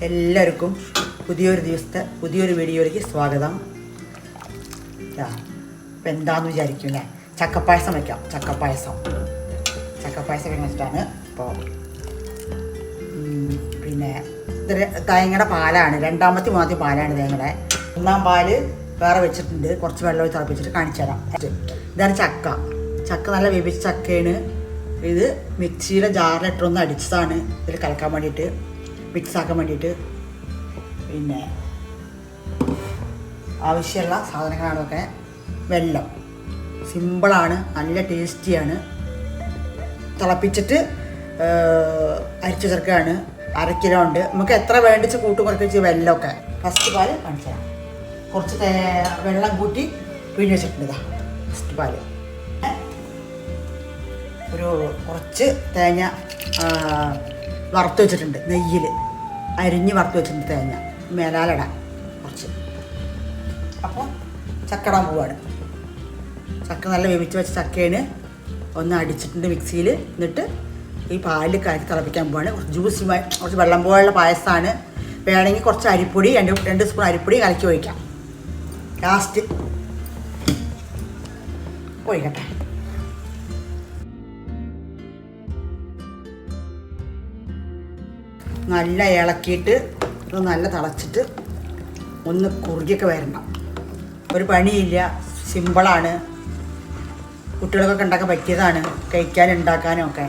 എല്ലാവർക്കും പുതിയൊരു ദിവസത്തെ പുതിയൊരു വീഡിയോയിലേക്ക് സ്വാഗതം. ഇപ്പം എന്താണെന്ന് വിചാരിക്കും അല്ലേ? ചക്കപ്പായസം വയ്ക്കാം. ചക്കപ്പായസം വെച്ചിട്ടാണ് ഇപ്പോൾ. പിന്നെ ഇത് തേങ്ങയുടെ പാലാണ്, രണ്ടാമത്തെ മൂന്നാമത്തെ പാലാണ് തേങ്ങയുടെ. ഒന്നാം പാല് വേറെ വെച്ചിട്ടുണ്ട്, കുറച്ച് വെള്ളം തിളപ്പിച്ചിട്ട് കാണിച്ചു തരാം. ഇതാണ് ചക്ക നല്ല വേവിച്ച ചക്കയാണ്. ഇത് മിക്സിയുടെ ജാറിലിട്ടൊന്ന് അടിച്ചതാണ് ഇതിൽ കലക്കാൻ വേണ്ടിയിട്ട്, മിക്സാക്കാൻ വേണ്ടിയിട്ട്. പിന്നെ ആവശ്യമുള്ള സാധനങ്ങളാണൊക്കെ. വെള്ളം സിമ്പിളാണ്, നല്ല ടേസ്റ്റിയാണ്. തിളപ്പിച്ചിട്ട് അരിച്ചു ചേർക്കുകയാണ്. 1/2 കിലോ ഉണ്ട്. നമുക്ക് എത്ര വേണ്ടിച്ച് കുറച്ച് വെള്ളമൊക്കെ. ഫസ്റ്റ് പാല് കാണിച്ചു തരാം. കുറച്ച് വെള്ളം കൂട്ടി പിഴിഞ്ഞ് വെച്ചിട്ടുണ്ട്. ഇതാ ഫസ്റ്റ് പാല്. കുറച്ച് തേങ്ങ വറുത്ത് വെച്ചിട്ടുണ്ട്, നെയ്യിൽ അരിഞ്ഞ് വറുത്ത് വെച്ചിട്ടുണ്ട്. തേങ്ങ മേലാലിടാൻ കുറച്ച്. അപ്പോൾ ചക്കടാൻ പോവാണ്. ചക്ക നല്ല വേവിച്ച് വെച്ച ചക്കയാണ്. ഒന്ന് അടിച്ചിട്ടുണ്ട് മിക്സിയിൽ. എന്നിട്ട് ഈ പാലിൽ കലക്കി തിളപ്പിക്കാൻ പോവാണ്. കുറച്ച് കുറച്ച് വെള്ളം പോലുള്ള പായസമാണ്. വേണമെങ്കിൽ കുറച്ച് അരിപ്പൊടി, 2 സ്പൂൺ അരിപ്പൊടി കലക്കി ഒഴിക്കാം. ലാസ്റ്റ് ഒഴിക്കട്ടെ. നല്ല ഇളക്കിയിട്ട് ഇത് നല്ല തിളച്ചിട്ട് ഒന്ന് കുറുകിയൊക്കെ വരണം. ഒരു പണിയില്ല, സിമ്പിളാണ്. കുട്ടികൾക്കൊക്കെ ഉണ്ടാക്കാൻ പറ്റിയതാണ്, കഴിക്കാനും ഉണ്ടാക്കാനും ഒക്കെ.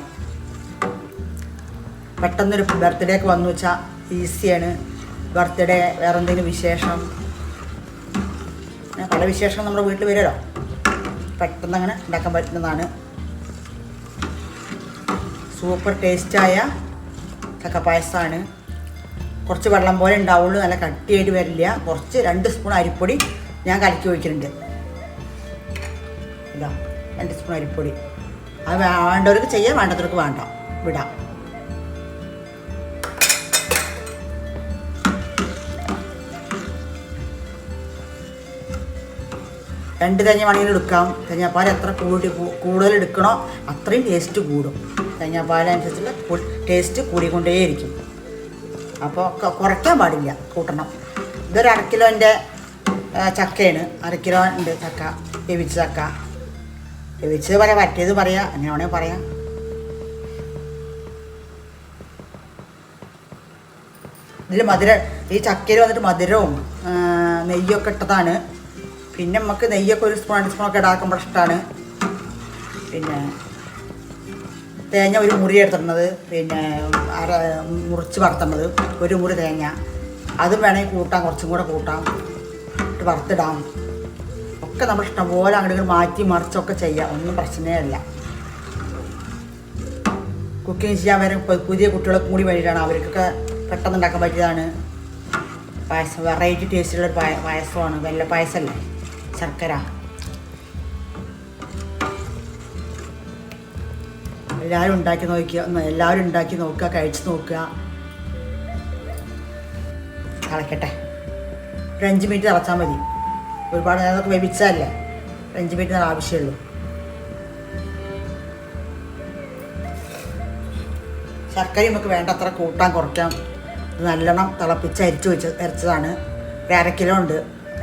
പെട്ടെന്നൊരു ബർത്ത്ഡേ ഒക്കെ വന്നു വെച്ചാൽ ഈസിയാണ്. ബർത്ത്ഡേ, വേറെ എന്തെങ്കിലും വിശേഷം, പല വിശേഷം നമ്മുടെ വീട്ടിൽ വരുമല്ലോ, പെട്ടെന്ന് അങ്ങനെ ഉണ്ടാക്കാൻ പറ്റുന്നതാണ്. സൂപ്പർ ടേസ്റ്റായ ചക്കപ്പായസമാണ്. കുറച്ച് വെള്ളം പോലെ ഉണ്ടാവുള്ളൂ, നല്ല കട്ടിയായിട്ട് വരില്ല. കുറച്ച് 2 സ്പൂൺ അരിപ്പൊടി ഞാൻ കലക്കി ഒഴിക്കുന്നുണ്ട്. ഇതാ 2 സ്പൂൺ അരിപ്പൊടി. അത് വേണ്ടവർക്ക് ചെയ്യാം, വേണ്ടവർക്ക് വേണ്ട, വിടാം. രണ്ട് തേങ്ങ വേണമെങ്കിലും എടുക്കാം. തേങ്ങാപ്പാൽ എത്ര കൂടുതൽ എടുക്കണോ അത്രയും ടേസ്റ്റ് കൂടും. തേങ്ങാപ്പാലനുസരിച്ചുള്ള ടേസ്റ്റ് കൂടിക്കൊണ്ടേയിരിക്കും. അപ്പോൾ കുറയ്ക്കാൻ പാടില്ല, കൂട്ടണം. ഇതൊരു 1/2 കിലോൻ്റെ ചക്കയാണ്. 1/2 കിലോ ഉണ്ട് ചക്ക, വേവിച്ച ചക്ക. വേവിച്ചത് പറയാം, വറ്റിയത് പറയാം, അങ്ങനെ വേണമെങ്കിൽ പറയാം. ഇതിൽ മധുരം, ഈ ചക്കയിൽ വന്നിട്ട് മധുരവും നെയ്യൊക്കെ ഇട്ടതാണ്. പിന്നെ നമുക്ക് നെയ്യൊക്കെ 1 സ്പൂൺ 2 സ്പൂണൊക്കെ ഇടാക്കുമ്പോൾ ഇഷ്ടമാണ്. പിന്നെ തേങ്ങ 1 മുറി എടുത്തിടുന്നത്, പിന്നെ മുറിച്ച് വറുത്തുന്നത് 1 മുറി തേങ്ങ. അതും വേണമെങ്കിൽ കൂട്ടാം, കുറച്ചും കൂടെ കൂട്ടാം, ഇട്ട് വറുത്തിടാം. ഒക്കെ നമ്മൾ ഇഷ്ടം പോലെ അങ്ങോട്ട് മാറ്റി മറിച്ചൊക്കെ ചെയ്യാം, ഒന്നും പ്രശ്നമേ അല്ല. കുക്കിംഗ് ചെയ്യാൻ വരും പുതിയ കുട്ടികളൊക്കെ കൂടി വേണ്ടിയിട്ടാണ്, അവർക്കൊക്കെ പെട്ടെന്ന് ഉണ്ടാക്കാൻ പറ്റിയതാണ്. പായസം വെറൈറ്റി ടേസ്റ്റുള്ളൊരു പായസമാണ്. വെള്ള പായസമല്ലേ, ശർക്കര. എല്ലാവരും ഉണ്ടാക്കി നോക്കുക, കഴിച്ച് നോക്കുക. തിളക്കട്ടെ. ഒരു 5 മിനിറ്റ് തിളച്ചാൽ മതി. ഒരുപാട് നേരമൊക്കെ വേവിച്ചതല്ലേ, 5 മിനിറ്റ് ആവശ്യമുള്ളൂ. ശർക്കരയും നമുക്ക് വേണ്ടത്ര കൂട്ടാൻ, കുറയ്ക്കാം. ഇത് നല്ലോണം തിളപ്പിച്ച് അരച്ചതാണ്. ഒരു 1/2 കിലോ ഉണ്ട്,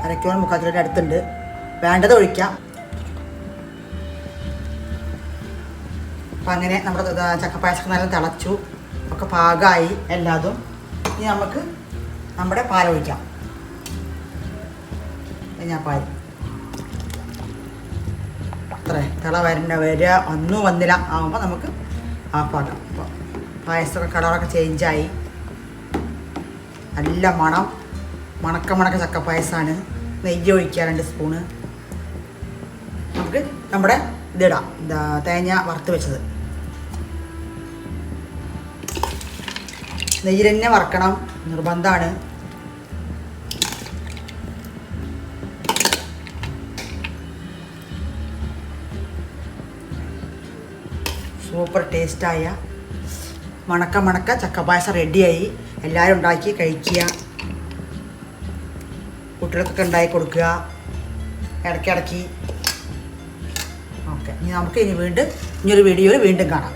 1/2 കിലോ 3/4 കിലോയുടെ അടുത്തുണ്ട്. വേണ്ടത് ഒഴിക്കാം. അപ്പം അങ്ങനെ നമ്മുടെ ചക്കപ്പായസം നല്ല തിളച്ചു, ഒക്കെ പാകമായി എല്ലാതും. ഇനി നമുക്ക് നമ്മുടെ പാലൊഴിക്കാം. ഞാൻ പാൽ അത്രേ തിള വരിക ഒന്നും വന്നില്ല ആകുമ്പോൾ നമുക്ക് ആഫാക്കാം. അപ്പോൾ പായസമൊക്കെ കളറൊക്കെ ചേഞ്ചായി. നല്ല മണക്ക ചക്കപ്പായസമാണ്. നെയ്യ് ഒഴിക്കുക 2 സ്പൂണ്. നമുക്ക് നമ്മുടെ ഇതിടാം, തേങ്ങ വറുത്ത് വെച്ചത്. നെയ്യിൽ തന്നെ വറക്കണം, നിർബന്ധമാണ്. സൂപ്പർ ടേസ്റ്റായ മണക്ക ചക്കപ്പായസം റെഡിയായി. എല്ലാവരും ഉണ്ടാക്കി കഴിക്കുക, കുട്ടികൾക്കൊക്കെ ഉണ്ടാക്കി കൊടുക്കുക ഇടയ്ക്കിടയ്ക്ക്. ഓക്കെ, ഇനി നമുക്ക് ഇനിയൊരു വീഡിയോയിൽ വീണ്ടും കാണാം.